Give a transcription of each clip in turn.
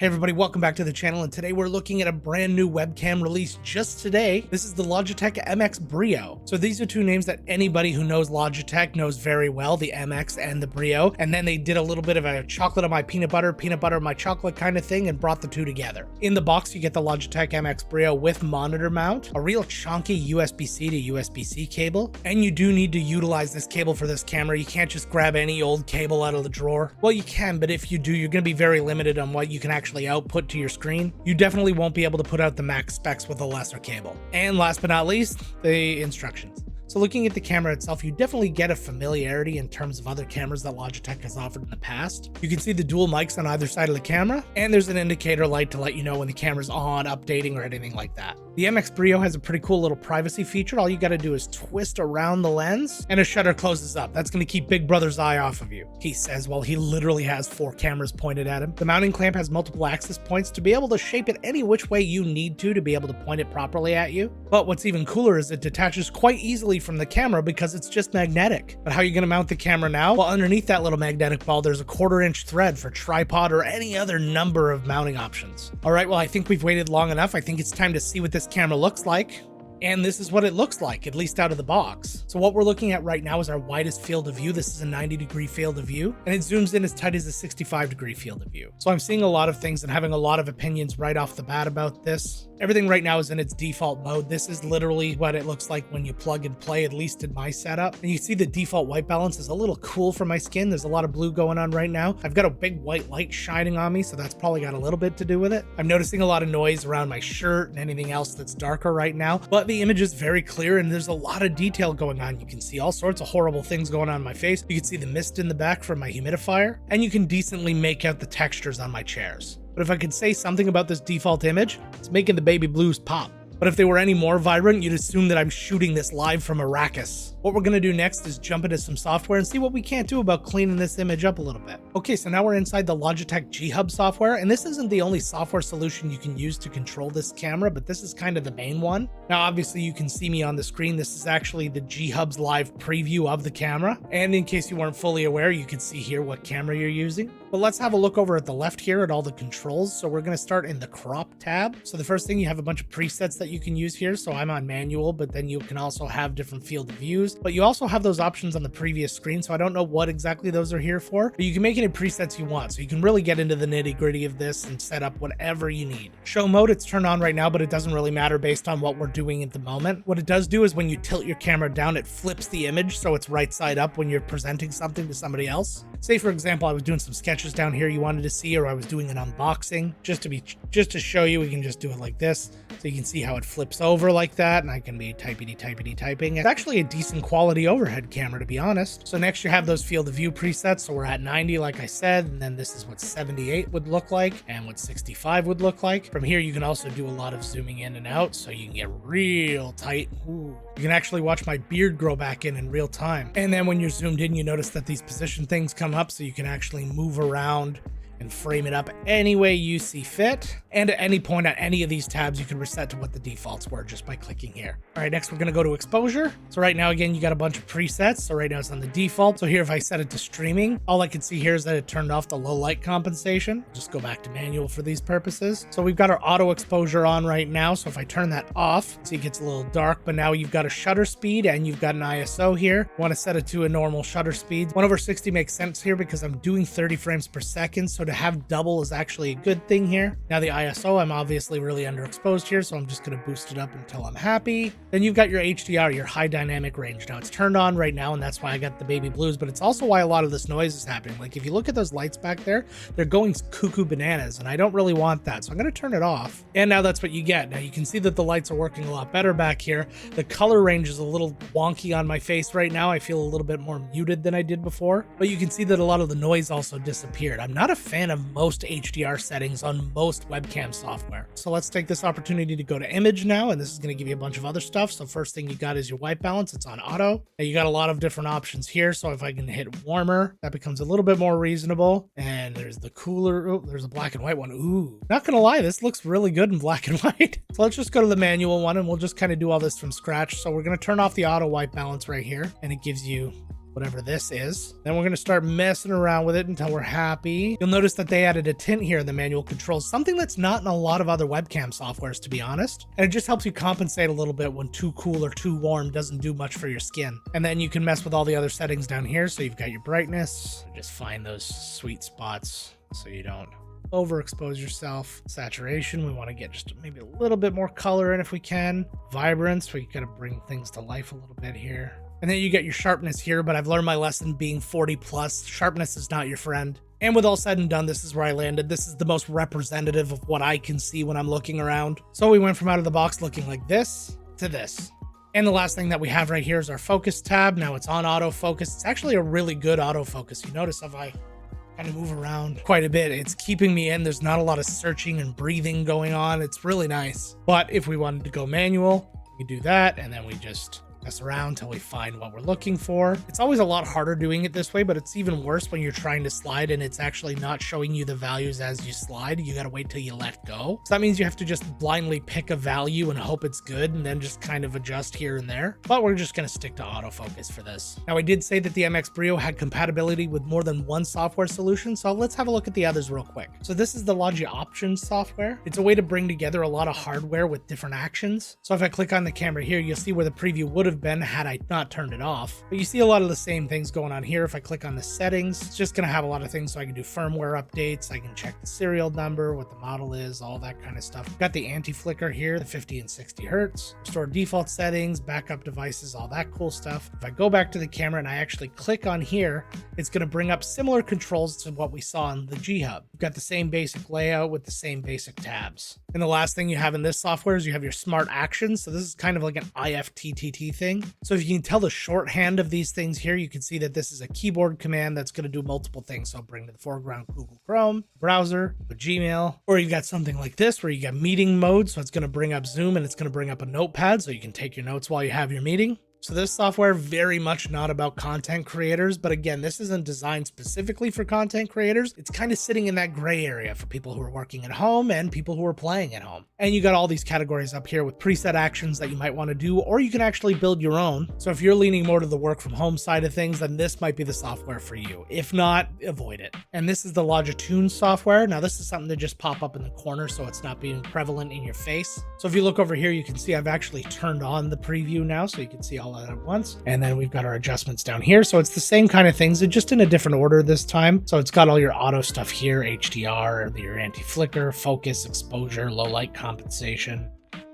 Hey everybody, welcome back to the channel, and today we're looking at a brand new webcam released just today. This is the Logitech MX Brio. So these are two names that anybody who knows Logitech knows very well, the MX and the Brio. And then they did a little bit of a chocolate on my peanut butter on my chocolate kind of thing and brought the two together. In the box, you get the Logitech MX Brio with monitor mount, a real chunky USB-C to USB-C cable. And you do need to utilize this cable for this camera. You can't just grab any old cable out of the drawer. Well, you can, but if you do, you're going to be very limited on what you can actually output to your screen. You definitely won't be able to put out the max specs with a lesser cable. And last but not least, the instructions. So looking at the camera itself, you definitely get a familiarity in terms of other cameras that Logitech has offered in the past. You can see the dual mics on either side of the camera, and there's an indicator light to let you know when the camera's on, updating, or anything like that. The MX Brio has a pretty cool little privacy feature. All you gotta do is twist around the lens, and a shutter closes up. That's gonna keep Big Brother's eye off of you, he says while he literally has 4 cameras pointed at him. The mounting clamp has multiple access points to be able to shape it any which way you need to be able to point it properly at you. But what's even cooler is it detaches quite easily from the camera because it's just magnetic. But how are you going to mount the camera now? Well, underneath that little magnetic ball, there's a 1/4-inch thread for tripod or any other number of mounting options. All right, well, I think we've waited long enough. I think it's time to see what this camera looks like. And this is what it looks like, at least out of the box. So what we're looking at right now is our widest field of view. This is a 90-degree field of view, and it zooms in as tight as a 65-degree field of view. So I'm seeing a lot of things and having a lot of opinions right off the bat about this. Everything right now is in its default mode. This is literally what it looks like when you plug and play, at least in my setup. And you see the default white balance is a little cool for my skin. There's a lot of blue going on right now. I've got a big white light shining on me, so that's probably got a little bit to do with it. I'm noticing a lot of noise around my shirt and anything else that's darker right now, but the image is very clear and there's a lot of detail going on. You can see all sorts of horrible things going on in my face. You can see the mist in the back from my humidifier, and you can decently make out the textures on my chairs. But if I could say something about this default image, it's making the baby blues pop. But if they were any more vibrant, you'd assume that I'm shooting this live from Arrakis. What we're gonna do next is jump into some software and see what we can't do about cleaning this image up a little bit. Okay, so now we're inside the Logitech G Hub software, and this isn't the only software solution you can use to control this camera, but this is kind of the main one. Now, obviously you can see me on the screen. This is actually the G Hub's live preview of the camera. And in case you weren't fully aware, you can see here what camera you're using. But let's have a look over at the left here at all the controls. So we're gonna start in the crop tab. So the first thing, you have a bunch of presets that you can use here. So I'm on manual, but then you can also have different field of views. But you also have those options on the previous screen. So I don't know what exactly those are here for, but you can make any presets you want. So you can really get into the nitty gritty of this and set up whatever you need. Show mode, it's turned on right now, but it doesn't really matter based on what we're doing at the moment. What it does do is when you tilt your camera down, it flips the image so it's right side up when you're presenting something to somebody else. Say for example, I was doing some sketches down here you wanted to see, or I was doing an unboxing. Just to show you, we can just do it like this. So you can see how it flips over like that, and I can be typing. It's actually a decent quality overhead camera, to be honest. So next you have those field of view presets. So we're at 90, like I said, and then this is what 78 would look like and what 65 would look like. From here, you can also do a lot of zooming in and out, so you can get real tight. Ooh. You can actually watch my beard grow back in real time. And then when you're zoomed in, you notice that these position things come up, so you can actually move around and frame it up any way you see fit. And at any point on any of these tabs, you can reset to what the defaults were just by clicking here. All right, next we're gonna go to exposure. So right now, again, you got a bunch of presets. So right now it's on the default. So here, if I set it to streaming, all I can see here is that it turned off the low light compensation. Just go back to manual for these purposes. So we've got our auto exposure on right now. So if I turn that off, see it gets a little dark, but now you've got a shutter speed and you've got an ISO here. You wanna set it to a normal shutter speed. 1/60 makes sense here because I'm doing 30 frames per second. So to have double is actually a good thing here. Now the ISO, I'm obviously really underexposed here, so I'm just going to boost it up until I'm happy. Then you've got your HDR, your high dynamic range. Now it's turned on right now, and that's why I got the baby blues, but it's also why a lot of this noise is happening. Like if you look at those lights back there, they're going cuckoo bananas, and I don't really want that, so I'm going to turn it off. And now that's what you get. Now you can see that the lights are working a lot better back here. The color range is a little wonky on my face right now. I feel a little bit more muted than I did before, but you can see that a lot of the noise also disappeared. I'm not a fan of most HDR settings on most webcam software. So let's take this opportunity to go to image now, and this is going to give you a bunch of other stuff. So first thing you got is your white balance. It's on auto. Now you got a lot of different options here. So if I can hit warmer, that becomes a little bit more reasonable. And there's the cooler. Oh, there's a black and white one. Ooh, not gonna lie, this looks really good in black and white. So let's just go to the manual one, and we'll just kind of do all this from scratch. So we're going to turn off the auto white balance right here, and it gives you whatever this is. Then we're going to start messing around with it until we're happy. You'll notice that they added a tint here in the manual controls, something that's not in a lot of other webcam softwares, to be honest. And it just helps you compensate a little bit when too cool or too warm doesn't do much for your skin. And then you can mess with all the other settings down here. So you've got your brightness, just find those sweet spots so you don't overexpose yourself. Saturation, we want to get just maybe a little bit more color in if we can. Vibrance, we gotta bring things to life a little bit here. And then you get your sharpness here, but I've learned my lesson being 40 plus. Sharpness is not your friend. And with all said and done, this is where I landed. This is the most representative of what I can see when I'm looking around. So we went from out of the box looking like this to this. And the last thing that we have right here is our focus tab. Now it's on autofocus. It's actually a really good autofocus. You notice if I kind of move around quite a bit, it's keeping me in. There's not a lot of searching and breathing going on. It's really nice. But if we wanted to go manual, we do that, and then we just mess around until we find what we're looking for. It's always a lot harder doing it this way, but it's even worse when you're trying to slide and it's actually not showing you the values as you slide. You got to wait till you let go. So that means you have to just blindly pick a value and hope it's good and then just kind of adjust here and there. But we're just going to stick to autofocus for this. Now, I did say that the MX Brio had compatibility with more than one software solution, so let's have a look at the others real quick. So this is the Logitech Options software. It's a way to bring together a lot of hardware with different actions. So if I click on the camera here, you'll see where the preview would have been had I not turned it off. But you see a lot of the same things going on here. If I click on the settings, it's just going to have a lot of things. So I can do firmware updates. I can check the serial number, what the model is, all that kind of stuff. Got the anti-flicker here, the 50 and 60 hertz, store default settings, backup devices, all that cool stuff. If I go back to the camera and I actually click on here, it's going to bring up similar controls to what we saw in the G Hub. You've got the same basic layout with the same basic tabs. And the last thing you have in this software is you have your smart actions. So this is kind of like an IFTTT thing. So if you can tell the shorthand of these things here, you can see that this is a keyboard command that's going to do multiple things. So bring to the foreground Google Chrome, browser, Gmail, or you've got something like this where you got meeting mode. So it's going to bring up Zoom and it's going to bring up a notepad so you can take your notes while you have your meeting. So this software very much not about content creators, but again, this isn't designed specifically for content creators. It's kind of sitting in that gray area for people who are working at home and people who are playing at home. And you got all these categories up here with preset actions that you might want to do, or you can actually build your own. So if you're leaning more to the work from home side of things, then this might be the software for you. If not, avoid it. And this is the Logitech software. Now this is something that just pop up in the corner so it's not being prevalent in your face. So if you look over here, you can see I've actually turned on the preview now so you can see all that at once. And then we've got our adjustments down here. So it's the same kind of things, just in a different order this time. So it's got all your auto stuff here, HDR, your anti-flicker, focus, exposure, low light compensation,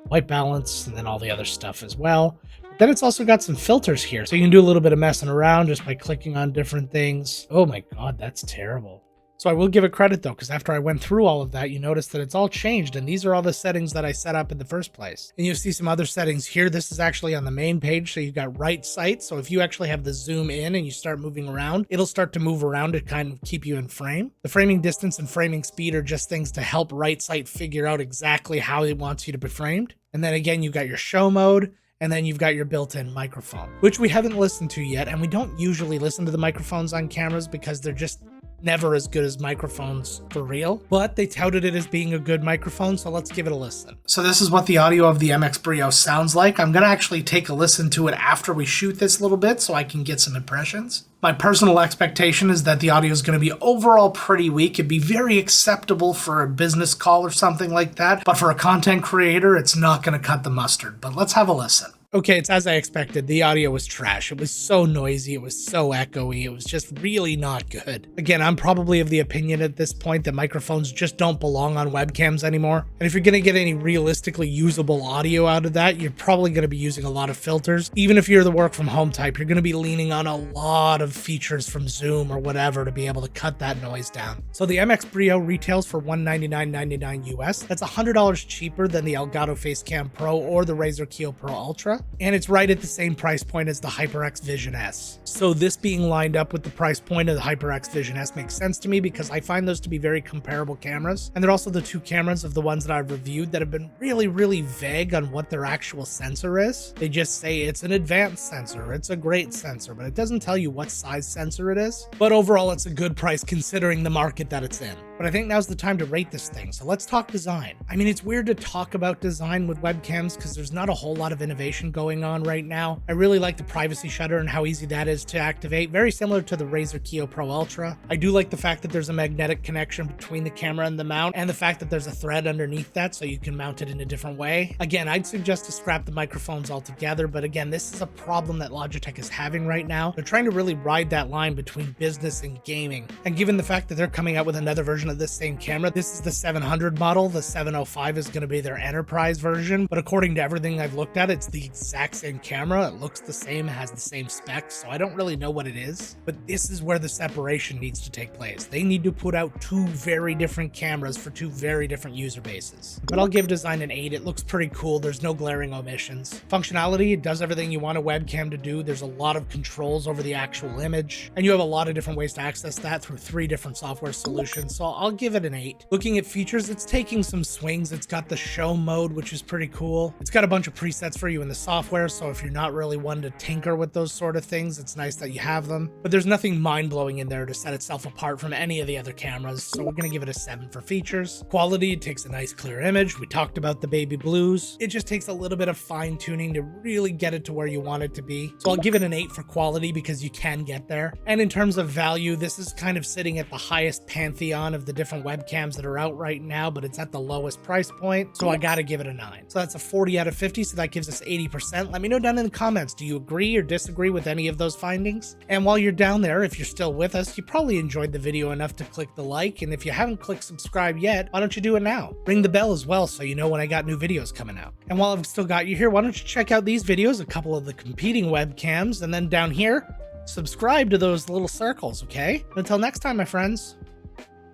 white balance, and then all the other stuff as well. But then it's also got some filters here. So you can do a little bit of messing around just by clicking on different things. Oh my God, that's terrible. So I will give it credit though, because after I went through all of that, you notice that it's all changed. And these are all the settings that I set up in the first place. And you'll see some other settings here. This is actually on the main page. So you've got right sight. So if you actually have the zoom in and you start moving around, it'll start to move around to kind of keep you in frame. The framing distance and framing speed are just things to help right sight figure out exactly how it wants you to be framed. And then again, you've got your show mode. And then you've got your built-in microphone, which we haven't listened to yet. And we don't usually listen to the microphones on cameras because they're just never as good as microphones for real, but they touted it as being a good microphone, so let's give it a listen. So this is what the audio of the MX Brio sounds like. I'm gonna actually take a listen to it after we shoot this little bit so I can get some impressions. My personal expectation is that the audio is going to be overall pretty weak. It'd be very acceptable for a business call or something like that, but for a content creator, it's not going to cut the mustard. But let's have a listen. Okay, it's as I expected. The audio was trash. It was so noisy. It was so echoey. It was just really not good. Again, I'm probably of the opinion at this point that microphones just don't belong on webcams anymore. And if you're going to get any realistically usable audio out of that, you're probably going to be using a lot of filters. Even if you're the work from home type, you're going to be leaning on a lot of features from Zoom or whatever to be able to cut that noise down. So the MX Brio retails for $199.99 US. That's $100 cheaper than the Elgato Facecam Pro or the Razer Keo Pro Ultra. And it's right at the same price point as the HyperX Vision S. So this being lined up with the price point of the HyperX Vision S makes sense to me because I find those to be very comparable cameras. And they're also the two cameras of the ones that I've reviewed that have been really, really vague on what their actual sensor is. They just say it's an advanced sensor, it's a great sensor, but it doesn't tell you what size sensor it is. But overall, it's a good price considering the market that it's in. But I think now's the time to rate this thing, so let's talk design. I mean, it's weird to talk about design with webcams because there's not a whole lot of innovation going on right now. I really like the privacy shutter and how easy that is to activate, very similar to the Razer Kiyo Pro Ultra. I do like the fact that there's a magnetic connection between the camera and the mount, and the fact that there's a thread underneath that so you can mount it in a different way. Again, I'd suggest to scrap the microphones altogether, but again, this is a problem that Logitech is having right now. They're trying to really ride that line between business and gaming. And given the fact that they're coming out with another version of this same camera, this is the 700 model, the 705 is going to be their enterprise version, but according to everything I've looked at, it's the exact same camera. It looks the same, has the same specs, so I don't really know what it is, but this is where the separation needs to take place. They need to put out two very different cameras for two very different user bases. But I'll give design an 8. It looks pretty cool. There's no glaring omissions. Functionality, it does everything you want a webcam to do. There's a lot of controls over the actual image, and you have a lot of different ways to access that through 3 different software solutions, so I'll give it an 8. Looking at features, it's taking some swings. It's got the show mode, which is pretty cool. It's got a bunch of presets for you in the software, so if you're not really one to tinker with those sort of things, it's nice that you have them. But there's nothing mind-blowing in there to set itself apart from any of the other cameras, so we're gonna give it a 7 for features. Quality, it takes a nice clear image. We talked about the baby blues. It just takes a little bit of fine-tuning to really get it to where you want it to be. So I'll give it an 8 for quality because you can get there. And in terms of value, this is kind of sitting at the highest pantheon of the different webcams that are out right now, but it's at the lowest price point, so I gotta give it a 9. So that's a 40 out of 50, so that gives us 80%. Let me know down in the comments, do you agree or disagree with any of those findings? And while you're down there, if you're still with us, you probably enjoyed the video enough to click the like, and if you haven't clicked subscribe yet, why don't you do it now? Ring the bell as well so you know when I got new videos coming out. And while I've still got you here, why don't you check out these videos, a couple of the competing webcams, and then down here, subscribe to those little circles, okay? Until next time, my friends,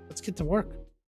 let's get to work.